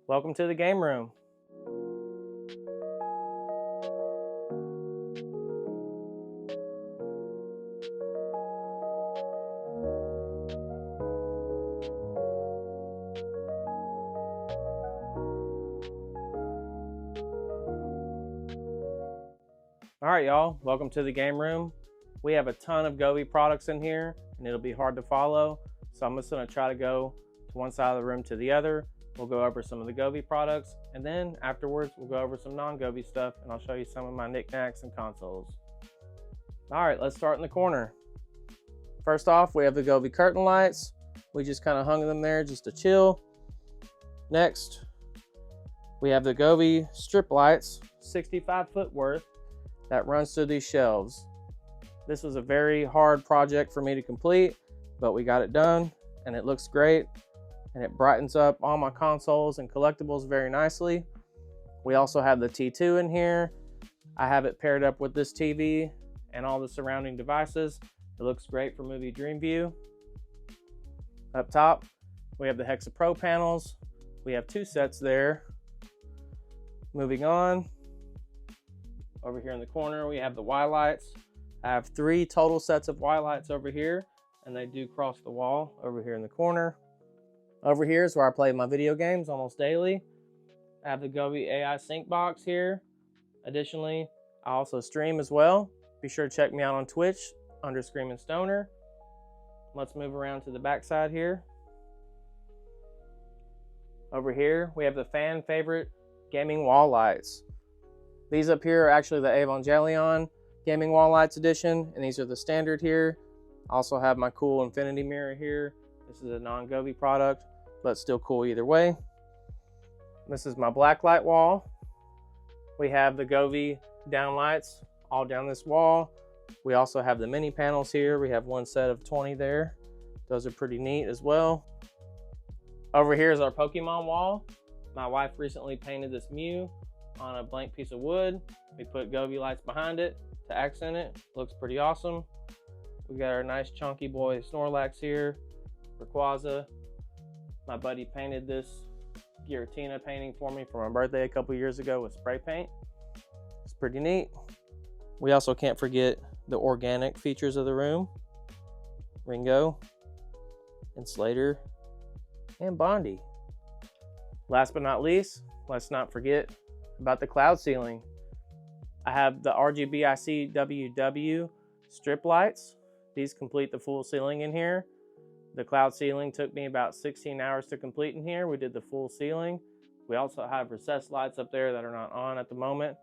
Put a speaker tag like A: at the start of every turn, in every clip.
A: Welcome to the game room. All right, y'all, welcome to the game room. We have a ton of Govee products in here and it'll be hard to follow. So I'm just gonna try to go to one side of the room to the other. We'll go over some of the Govee products, and then afterwards we'll go over some non-Govee stuff, and I'll show you some of my knickknacks and consoles. All right, let's start in the corner. First off, we have the Govee curtain lights. We just kind of hung them there just to chill. Next, we have the Govee strip lights, 65 foot worth, that runs through these shelves. This was a very hard project for me to complete, but we got it done, and it looks great. And it brightens up all my consoles and collectibles very nicely. We also have the T2 in here. I have it paired up with this TV and all the surrounding devices. It looks great for movie Dream View. Up top, we have the Hexa Pro panels. We have 2 sets there. Moving on, over here in the corner, we have the Y lights. I have 3 total sets of Y lights over here, and they do cross the wall over here in the corner. Over here is where I play my video games almost daily. I have the Govee AI Sync box here. Additionally, I also stream as well. Be sure to check me out on Twitch under Screamin' Stoner. Let's move around to the back side here. Over here, we have the fan favorite gaming wall lights. These up here are actually the Evangelion gaming wall lights edition, and these are the standard here. I also have my cool infinity mirror here. This is a non-Govee product, but still cool either way. This is my black light wall. We have the Govee downlights all down this wall. We also have the mini panels here. We have 1 set of 20 there. Those are pretty neat as well. Over here is our Pokemon wall. My wife recently painted this Mew on a blank piece of wood. We put Govee lights behind it to accent it. Looks pretty awesome. We got our nice chunky boy Snorlax here. Rayquaza. My buddy painted this Giratina painting for me for my birthday a couple years ago with spray paint. It's pretty neat. We also can't forget the organic features of the room. Ringo and Slater and Bondi. Last but not least, let's not forget about the cloud ceiling. I have the RGBIC WW strip lights. These complete the full ceiling in here. The cloud ceiling took me about 16 hours to complete in here. We did the full ceiling. We also have recessed lights up there that are not on at the moment,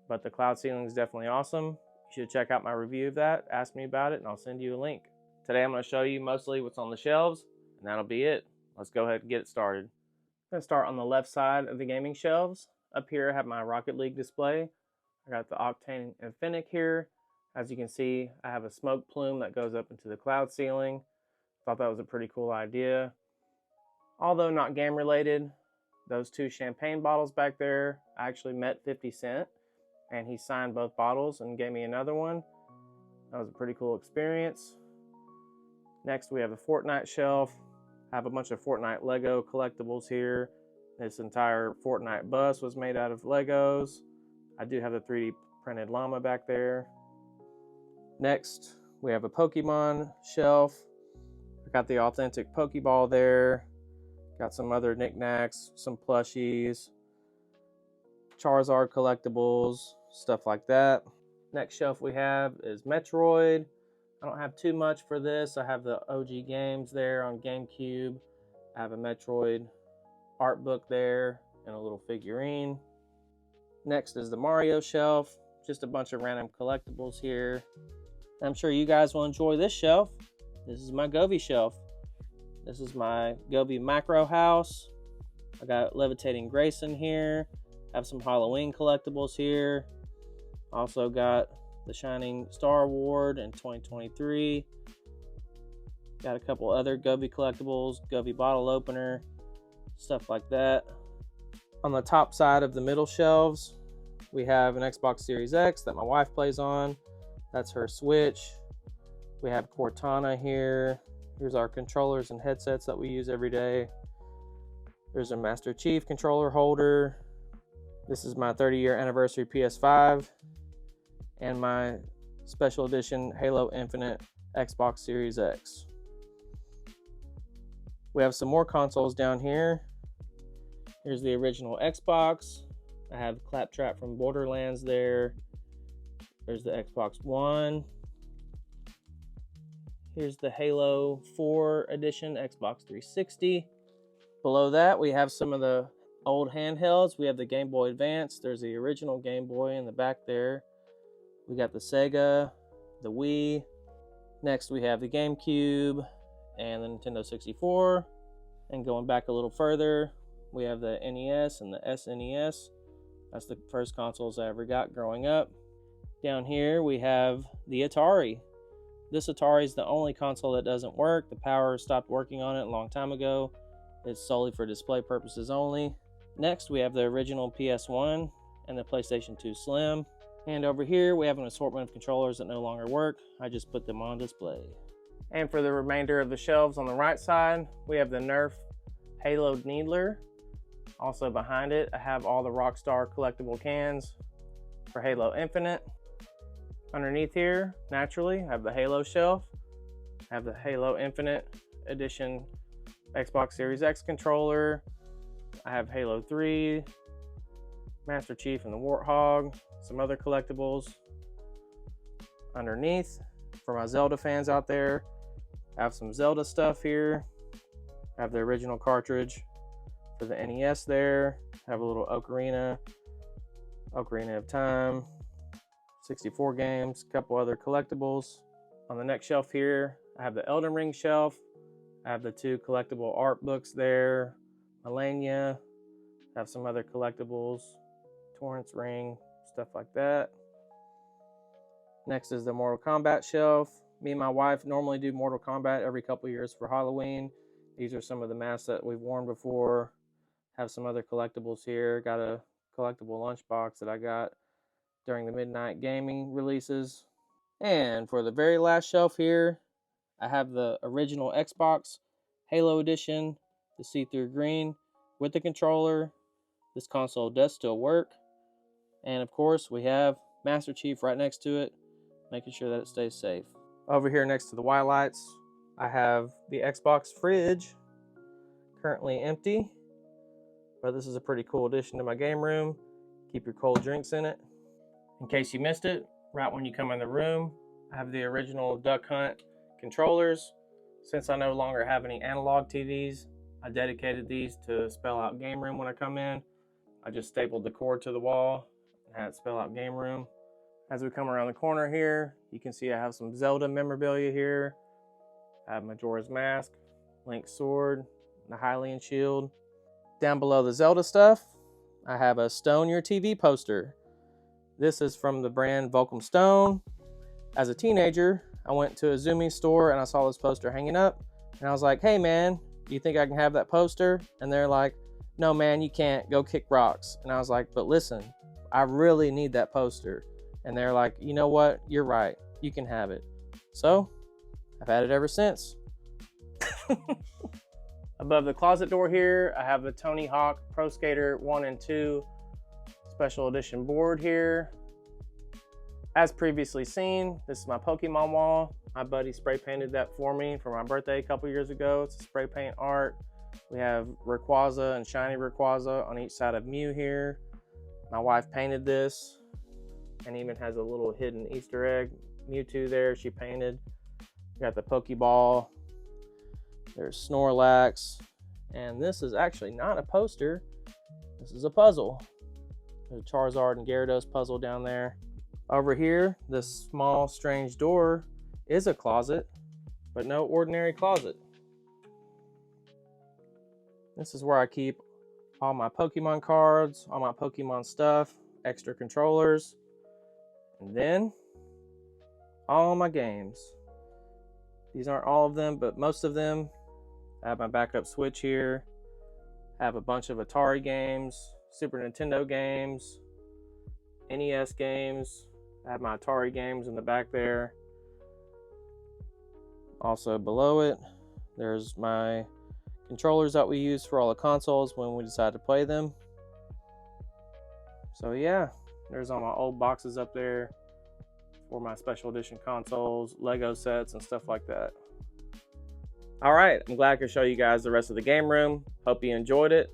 A: but the cloud ceiling is definitely awesome. You should check out my review of that. Ask me about it and I'll send you a link. Today I'm going to show you mostly what's on the shelves, and that'll be it. Let's go ahead and get it started. I'm going to start on the left side of the gaming shelves. Up here I have my Rocket League display. I got the Octane Infinite here. As you can see, I have a smoke plume that goes up into the cloud ceiling. Thought that was a pretty cool idea. Although not game related, those 2 champagne bottles back there, I actually met 50 Cent and he signed both bottles and gave me another one. That was a pretty cool experience. Next we have the Fortnite shelf. I have a bunch of Fortnite Lego collectibles here. This entire Fortnite bus was made out of Legos. I do have the 3D printed llama back there. Next, we have a Pokemon shelf. I got the authentic Pokeball there. Got some other knickknacks, some plushies, Charizard collectibles, stuff like that. Next shelf we have is Metroid. I don't have too much for this. I have the OG games there on GameCube. I have a Metroid art book there and a little figurine. Next is the Mario shelf. Just a bunch of random collectibles here. I'm sure you guys will enjoy this shelf. This is my Govee shelf. This is my Govee macro house. I got Levitating Grace in here. Have some Halloween collectibles here. Also got the Shining Star Award in 2023. Got a couple other Govee collectibles, Govee bottle opener, stuff like that. On the top side of the middle shelves, we have an Xbox Series X that my wife plays on. That's her Switch. We have Cortana here. Here's our controllers and headsets that we use every day. There's a Master Chief controller holder. This is my 30-year anniversary PS5 and my special edition Halo Infinite Xbox Series X. We have some more consoles down here. Here's the original Xbox. I have Claptrap from Borderlands there. There's the Xbox One. Here's the Halo 4 edition Xbox 360. Below that, we have some of the old handhelds. We have the Game Boy Advance. There's the original Game Boy in the back there. We got the Sega, the Wii. Next, we have the GameCube and the Nintendo 64. And going back a little further, we have the NES and the SNES. That's the first consoles I ever got growing up. Down here, we have the Atari. This Atari is the only console that doesn't work. The power stopped working on it a long time ago. It's solely for display purposes only. Next, we have the original PS1 and the PlayStation 2 Slim. And over here, we have an assortment of controllers that no longer work. I just put them on display. And for the remainder of the shelves on the right side, we have the Nerf Halo Needler. Also behind it, I have all the Rockstar collectible cans for Halo Infinite. Underneath here, naturally, I have the Halo shelf. I have the Halo Infinite Edition Xbox Series X controller. I have Halo 3, Master Chief and the Warthog, some other collectibles. Underneath, for my Zelda fans out there, I have some Zelda stuff here. I have the original cartridge for the NES there. I have a little Ocarina of Time, 64 games, a couple other collectibles. On the next shelf here, I have the Elden Ring shelf. I have the 2 collectible art books there, Melania. I have some other collectibles, Torrance Ring, stuff like that. Next is the Mortal Kombat shelf. Me and my wife normally do Mortal Kombat every couple years for Halloween. These are some of the masks that we've worn before. Have some other collectibles here. Got a collectible lunchbox that I got during the Midnight Gaming releases. And for the very last shelf here, I have the original Xbox Halo Edition, the see-through green with the controller. This console does still work. And of course, we have Master Chief right next to it, making sure that it stays safe. Over here next to the Y lights, I have the Xbox fridge, currently empty, but this is a pretty cool addition to my game room. Keep your cold drinks in it. In case you missed it, right when you come in the room, I have the original Duck Hunt controllers. Since I no longer have any analog TVs, I dedicated these to spell out game room when I come in. I just stapled the cord to the wall and had it spell out game room. As we come around the corner here, you can see I have some Zelda memorabilia here. I have Majora's Mask, Link's sword, the Hylian shield. Down below the Zelda stuff, I have a Stone Your TV poster. This is from the brand Volcom Stone. As a teenager, I went to a Zumi store and I saw this poster hanging up. And I was like, hey man, do you think I can have that poster? And they're like, no man, you can't, go kick rocks. And I was like, but listen, I really need that poster. And they're like, you know what, you're right, you can have it. So, I've had it ever since. Above the closet door here, I have the Tony Hawk Pro Skater 1 and 2 Special Edition board here. As previously seen, this is my Pokemon wall. My buddy spray painted that for me for my birthday a couple years ago. It's a spray paint art. We have Rayquaza and Shiny Rayquaza on each side of Mew here. My wife painted this and even has a little hidden Easter egg Mewtwo there she painted. We got the Pokeball. There's Snorlax. And this is actually not a poster. This is a puzzle. There's a Charizard and Gyarados puzzle down there. Over here, this small strange door is a closet, but no ordinary closet. This is where I keep all my Pokemon cards, all my Pokemon stuff, extra controllers, and then all my games. These aren't all of them, but most of them. I have my backup Switch here. I have a bunch of Atari games, Super Nintendo games, NES games. I have my Atari games in the back there. Also below it, there's my controllers that we use for all the consoles when we decide to play them. So yeah, there's all my old boxes up there for my special edition consoles, Lego sets, and stuff like that. All right, I'm glad I could show you guys the rest of the game room. Hope you enjoyed it.